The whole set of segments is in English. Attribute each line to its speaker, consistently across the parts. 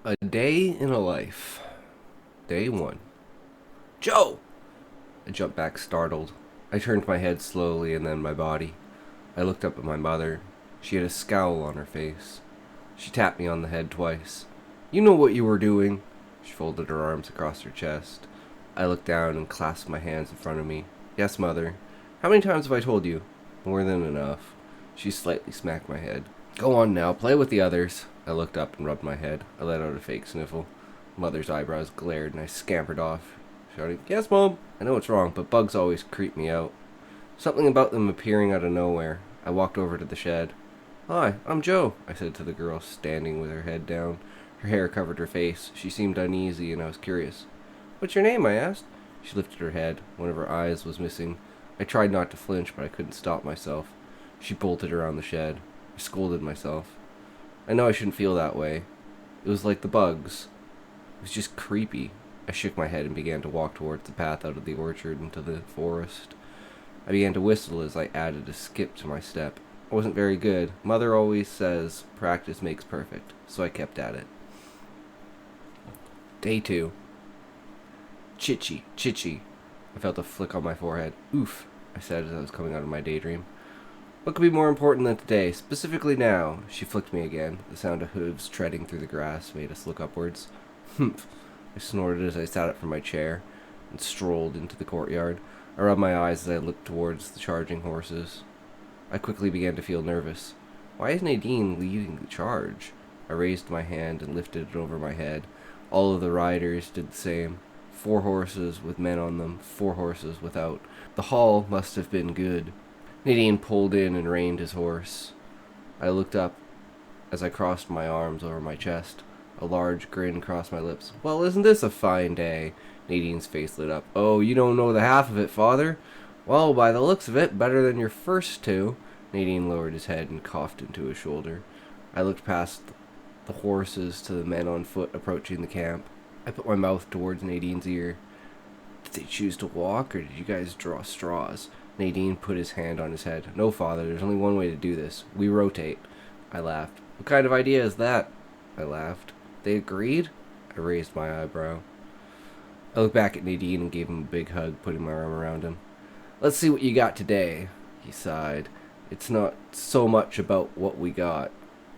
Speaker 1: A day in a life. Day 1. Joe! I jumped back startled. I turned my head slowly and then my body. I looked up at my mother. She had a scowl on her face. She tapped me on the head twice. You know what you were doing. She folded her arms across her chest. I looked down and clasped my hands in front of me. Yes, Mother. How many times have I told you? More than enough. She slightly smacked my head. Go on now, play with the others. I looked up and rubbed my head. I let out a fake sniffle. Mother's eyebrows glared and I scampered off, shouting, Yes, Mom! I know it's wrong, but bugs always creep me out. Something about them appearing out of nowhere. I walked over to the shed. Hi, I'm Joe, I said to the girl standing with her head down. Her hair covered her face. She seemed uneasy and I was curious. What's your name? I asked. She lifted her head. One of her eyes was missing. I tried not to flinch, but I couldn't stop myself. She bolted around the shed. I scolded myself. I know I shouldn't feel that way. It was like the bugs. It was just creepy. I shook my head and began to walk towards the path out of the orchard into the forest. I began to whistle as I added a skip to my step. I wasn't very good. Mother always says practice makes perfect, so I kept at it. Day 2. Chitchy, chitchy. I felt a flick on my forehead. Oof, I said as I was coming out of my daydream. What could be more important than today, specifically now? She flicked me again. The sound of hooves treading through the grass made us look upwards. Humph, I snorted as I sat up from my chair and strolled into the courtyard. I rubbed my eyes as I looked towards the charging horses. I quickly began to feel nervous. Why is Nadine leading the charge? I raised my hand and lifted it over my head. All of the riders did the same. 4 horses with men on them, 4 horses without. The haul must have been good. Nadine pulled in and reined his horse. I looked up as I crossed my arms over my chest. A large grin crossed my lips. Well, isn't this a fine day? Nadine's face lit up. Oh, you don't know the half of it, Father. Well, by the looks of it, better than your first 2. Nadine lowered his head and coughed into his shoulder. I looked past the horses to the men on foot approaching the camp. I put my mouth towards Nadine's ear. Did they choose to walk, or did you guys draw straws? Nadine put his hand on his head. No, Father, there's only one way to do this. We rotate. I laughed. What kind of idea is that? I laughed. They agreed? I raised my eyebrow. I looked back at Nadine and gave him a big hug, putting my arm around him. Let's see what you got today, he sighed. It's not so much about what we got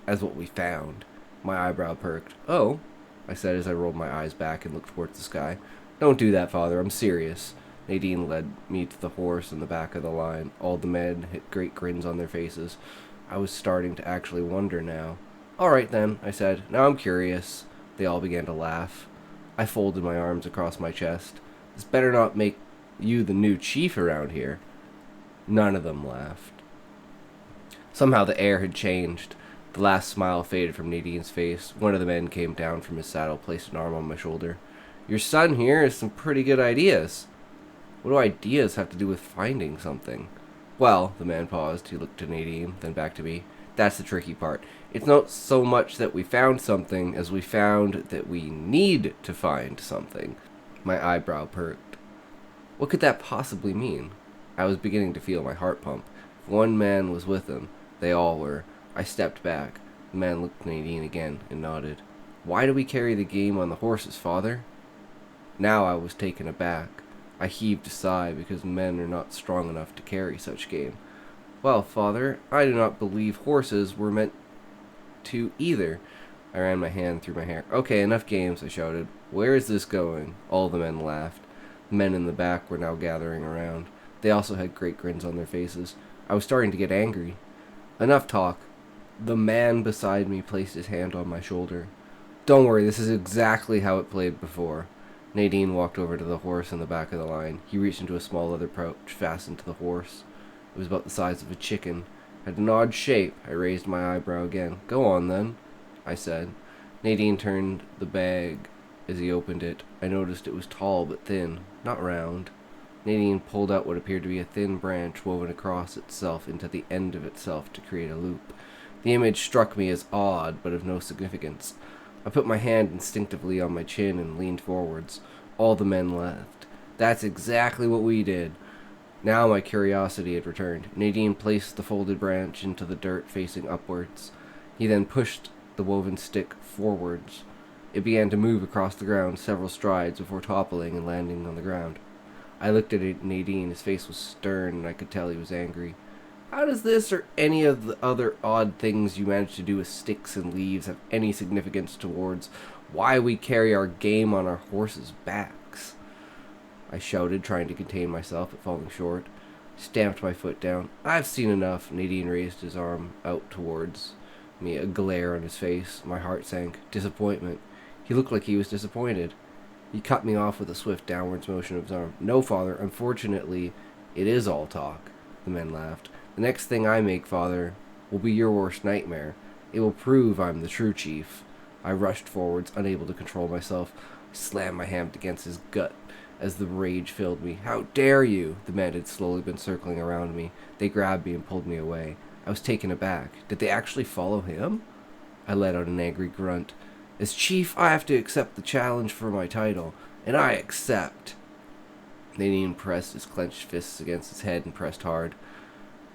Speaker 1: as what we found. My eyebrow perked. Oh, I said as I rolled my eyes back and looked towards the sky. Don't do that, Father. I'm serious. Nadine led me to the horse in the back of the line. All the men had great grins on their faces. I was starting to actually wonder now. All right, then, I said. Now I'm curious. They all began to laugh. I folded my arms across my chest. This better not make you the new chief around here. None of them laughed. Somehow the air had changed. The last smile faded from Nadine's face. One of the men came down from his saddle, placed an arm on my shoulder. Your son here has some pretty good ideas. What do ideas have to do with finding something? Well, the man paused. He looked to Nadine, then back to me. That's the tricky part. It's not so much that we found something as we found that we need to find something. My eyebrow perked. What could that possibly mean? I was beginning to feel my heart pump. If one man was with him, they all were. I stepped back. The man looked at Nadine again and nodded. Why do we carry the game on the horses, Father? Now I was taken aback. I heaved a sigh because men are not strong enough to carry such game. Well, Father, I do not believe horses were meant to either. I ran my hand through my hair. Okay, enough games, I shouted. Where is this going? All the men laughed. The men in the back were now gathering around. They also had great grins on their faces. I was starting to get angry. Enough talk. The man beside me placed his hand on my shoulder. Don't worry, this is exactly how it played before. Nadine walked over to the horse in the back of the line. He reached into a small leather pouch fastened to the horse. It was about the size of a chicken. Had an odd shape. I raised my eyebrow again. Go on, then, I said. Nadine turned the bag as he opened it. I noticed it was tall but thin, not round. Nadine pulled out what appeared to be a thin branch woven across itself into the end of itself to create a loop. The image struck me as odd, but of no significance. I put my hand instinctively on my chin and leaned forwards. All the men laughed. That's exactly what we did. Now my curiosity had returned. Nadine placed the folded branch into the dirt facing upwards. He then pushed the woven stick forwards. It began to move across the ground several strides before toppling and landing on the ground. I looked at Nadine. His face was stern, and I could tell he was angry. How does this or any of the other odd things you manage to do with sticks and leaves have any significance towards why we carry our game on our horses' backs? I shouted, trying to contain myself, but falling short. Stamped my foot down. I've seen enough. Nadine raised his arm out towards me, a glare on his face. My heart sank. Disappointment. He looked like he was disappointed. He cut me off with a swift downwards motion of his arm. No, father, unfortunately, it is all talk. The men laughed. The next thing I make, father, will be your worst nightmare. It will prove I'm the true chief. I rushed forwards, unable to control myself. I slammed my hand against his gut as the rage filled me. How dare you? The men had slowly been circling around me. They grabbed me and pulled me away. I was taken aback. Did they actually follow him? I let out an angry grunt. As chief, I have to accept the challenge for my title, and I accept. Nadine pressed his clenched fists against his head and pressed hard.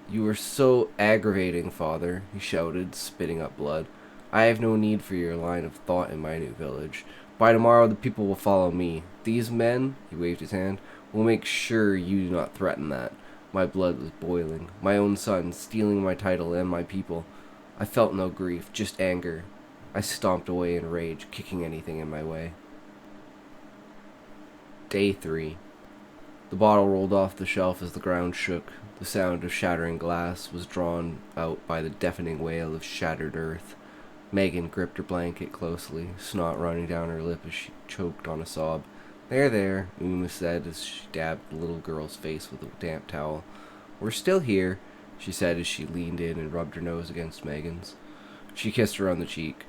Speaker 1: You are so aggravating, father, he shouted, spitting up blood. I have no need for your line of thought in my new village. By tomorrow, the people will follow me. These men, he waved his hand, will make sure you do not threaten that. My blood was boiling. My own son, stealing my title and my people. I felt no grief, just anger. I stomped away in rage, kicking anything in my way. Day 3. The bottle rolled off the shelf as the ground shook. The sound of shattering glass was drawn out by the deafening wail of shattered earth. Megan gripped her blanket closely, snot running down her lip as she choked on a sob. There, there, Uma said as she dabbed the little girl's face with a damp towel. We're still here, she said as she leaned in and rubbed her nose against Megan's. She kissed her on the cheek.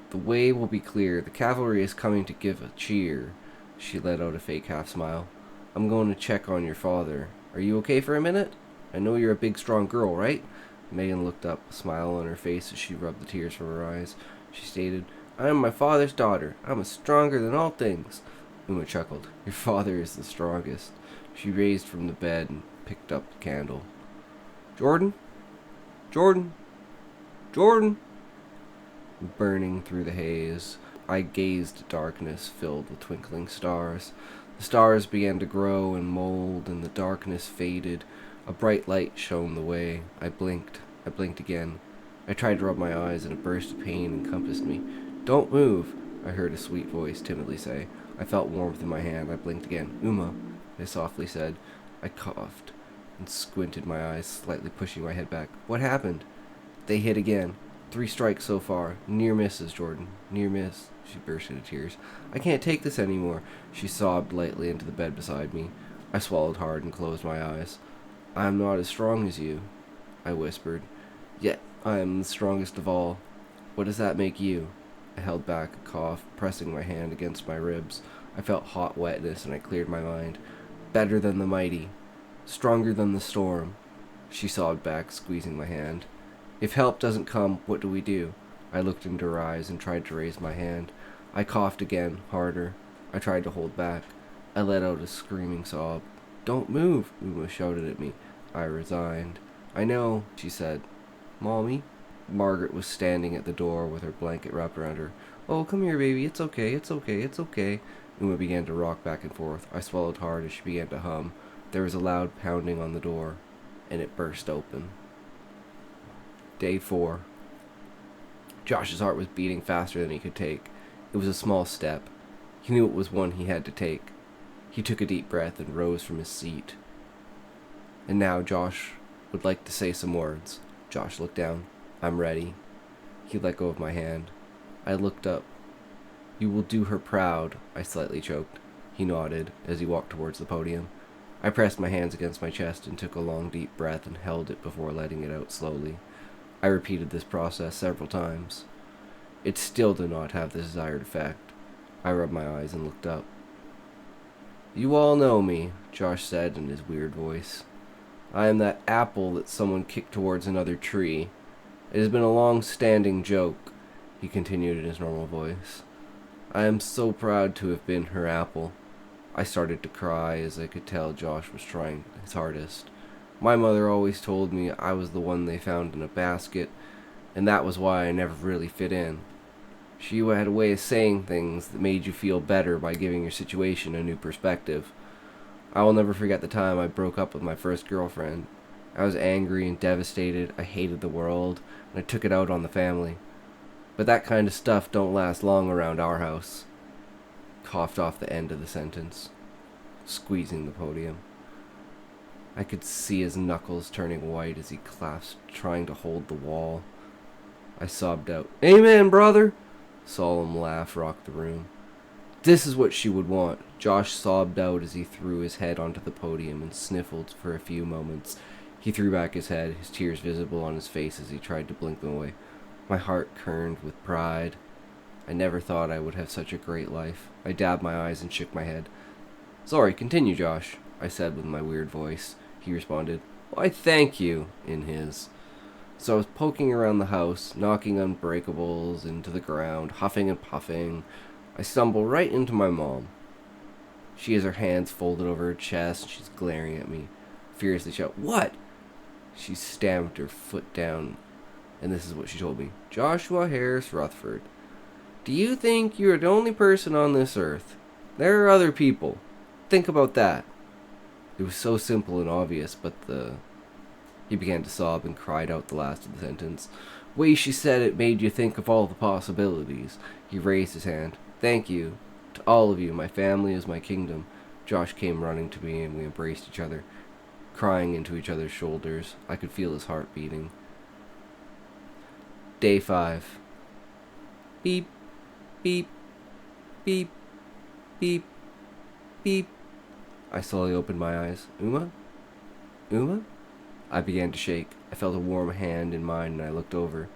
Speaker 1: The way will be clear. The cavalry is coming to give a cheer. She let out a fake half smile. I'm going to check on your father. Are you okay for a minute? I know you're a big, strong girl, right? Megan looked up, a smile on her face as she rubbed the tears from her eyes. She stated, I am my father's daughter. I'm stronger than all things. Uma chuckled. Your father is the strongest. She raised from the bed and picked up the candle. Jordan? Jordan? Jordan? Burning through the haze, I gazed at darkness filled with twinkling stars. The stars began to grow and mold, and the darkness faded. A bright light shone the way. I blinked. I blinked again. I tried to rub my eyes, and a burst of pain encompassed me. Don't move, I heard a sweet voice timidly say. I felt warmth in my hand. I blinked again. Uma, I softly said. I coughed and squinted my eyes, slightly pushing my head back. What happened? They hit again. 3 strikes so far. Near misses, Jordan. Near miss. She burst into tears. I can't take this anymore. She sobbed lightly into the bed beside me. I swallowed hard and closed my eyes. I am not as strong as you, I whispered. Yet I am the strongest of all. What does that make you? I held back a cough, pressing my hand against my ribs. I felt hot wetness and I cleared my mind. Better than the mighty. Stronger than the storm. She sobbed back, squeezing my hand. If help doesn't come, what do we do? I looked into her eyes and tried to raise my hand. I coughed again, harder. I tried to hold back. I let out a screaming sob. Don't move, Uma shouted at me. I resigned. I know, she said. Mommy? Margaret was standing at the door with her blanket wrapped around her. Oh, come here, baby. It's okay, it's okay, it's okay. Uma began to rock back and forth. I swallowed hard as she began to hum. There was a loud pounding on the door, and it burst open. Day 4. Josh's heart was beating faster than he could take. It was a small step. He knew it was one he had to take. He took a deep breath and rose from his seat. And now Josh would like to say some words. Josh looked down. I'm ready. He let go of my hand. I looked up. You will do her proud, I slightly choked. He nodded as he walked towards the podium. I pressed my hands against my chest and took a long deep breath and held it before letting it out slowly. I repeated this process several times. It still did not have the desired effect. I rubbed my eyes and looked up. You all know me, Josh said in his weird voice. I am that apple that someone kicked towards another tree. It has been a long-standing joke, he continued in his normal voice. I am so proud to have been her apple. I started to cry as I could tell Josh was trying his hardest. My mother always told me I was the one they found in a basket, and that was why I never really fit in. She had a way of saying things that made you feel better by giving your situation a new perspective. I will never forget the time I broke up with my first girlfriend. I was angry and devastated. I hated the world, and I took it out on the family. But that kind of stuff don't last long around our house. Coughed off the end of the sentence, squeezing the podium. I could see his knuckles turning white as he clasped, trying to hold the wall. I sobbed out, "Amen, brother!" Solemn laugh rocked the room. This is what she would want. Josh sobbed out as he threw his head onto the podium and sniffled for a few moments. He threw back his head, his tears visible on his face as he tried to blink them away. My heart churned with pride. I never thought I would have such a great life. I dabbed my eyes and shook my head. "Sorry, continue, Josh," I said with my weird voice. He responded, "Why, thank you," in his. So I was poking around the house, knocking unbreakables into the ground, huffing and puffing. I stumbled right into my mom. She has her hands folded over her chest, and she's glaring at me. Furiously shout, "What?" She stamped her foot down, and this is what she told me. "Joshua Harris Rutherford, do you think you are the only person on this earth? There are other people. Think about that." It was so simple and obvious, but He began to sob and cried out the last of the sentence. Way she said it made you think of all the possibilities. He raised his hand. "Thank you. To all of you, my family is my kingdom." Josh came running to me and we embraced each other, crying into each other's shoulders. I could feel his heart beating. Day 5. Beep, beep, beep, beep, beep. I slowly opened my eyes. Uma? Uma? I began to shake. I felt a warm hand in mine and I looked over.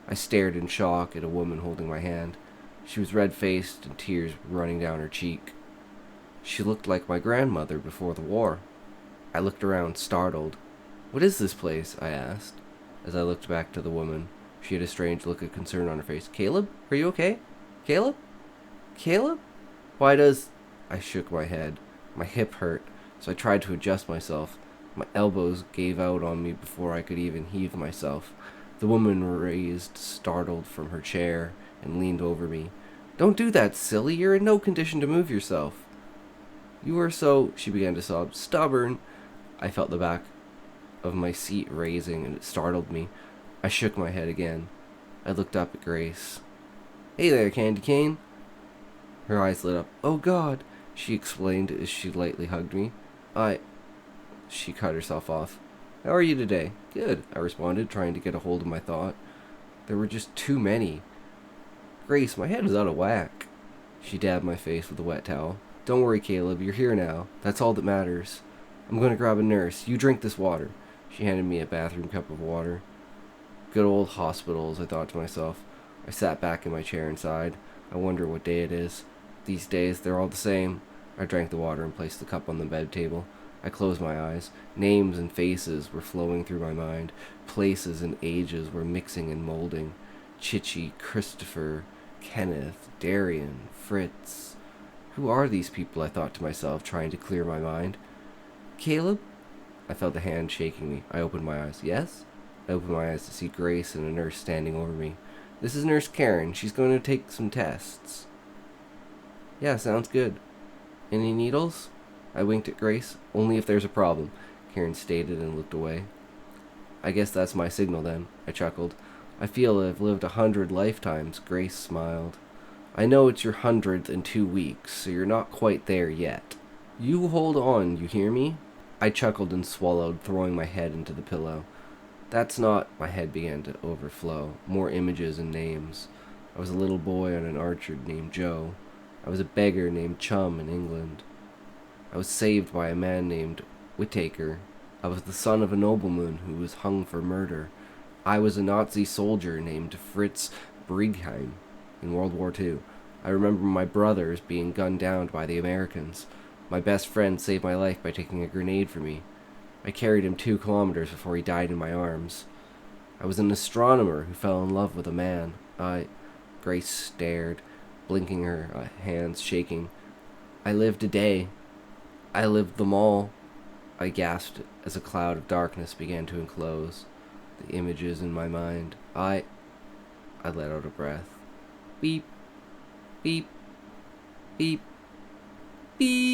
Speaker 1: I stared in shock at a woman holding my hand. She was red-faced and tears running down her cheek. She looked like my grandmother before the war. I looked around, startled. "What is this place?" I asked. As I looked back to the woman, she had a strange look of concern on her face. "Caleb? Are you okay? Caleb? Caleb? Why does—" I shook my head. My hip hurt, so I tried to adjust myself. My elbows gave out on me before I could even heave myself. The woman raised, startled from her chair, and leaned over me. "Don't do that, silly. You're in no condition to move yourself." "You are so—" she began to sob. "Stubborn." I felt the back of my seat raising, and it startled me. I shook my head again. I looked up at Grace. "Hey there, Candy Cane." Her eyes lit up. "Oh, God," she explained as she lightly hugged me. She cut herself off. "How are you today?" "Good," I responded, trying to get a hold of my thought. There were just too many. "Grace, my head is out of whack." She dabbed my face with a wet towel. "Don't worry, Caleb. You're here now. That's all that matters. I'm going to grab a nurse. You drink this water." She handed me a bathroom cup of water. Good old hospitals, I thought to myself. I sat back in my chair and sighed. I wonder what day it is. These days, they're all the same. I drank the water and placed the cup on the bed table. I closed my eyes. Names and faces were flowing through my mind. Places and ages were mixing and molding. Chichi, Christopher, Kenneth, Darian, Fritz. Who are these people, I thought to myself, trying to clear my mind. "Caleb?" I felt a hand shaking me. I opened my eyes. "Yes?" I opened my eyes to see Grace and a nurse standing over me. "This is Nurse Karen. She's going to take some tests." "Yeah, sounds good. Any needles?" I winked at Grace. "Only if there's a problem," Karen stated and looked away. "I guess that's my signal then," I chuckled. "I feel I've lived 100 lifetimes," Grace smiled. "I know it's your 100th in 2 weeks, so you're not quite there yet. You hold on, you hear me?" I chuckled and swallowed, throwing my head into the pillow. "That's not—" My head began to overflow. More images and names. I was a little boy on an orchard named Joe. I was a beggar named Chum in England. I was saved by a man named Whittaker. I was the son of a nobleman who was hung for murder. I was a Nazi soldier named Fritz Briegheim in World War II. I remember my brothers being gunned down by the Americans. My best friend saved my life by taking a grenade for me. I carried him 2 kilometers before he died in my arms. I was an astronomer who fell in love with a man. Grace stared, blinking, her hands shaking. "I lived a day. I lived them all." I gasped as a cloud of darkness began to enclose the images in my mind. I let out a breath. Beep. Beep. Beep. Beep.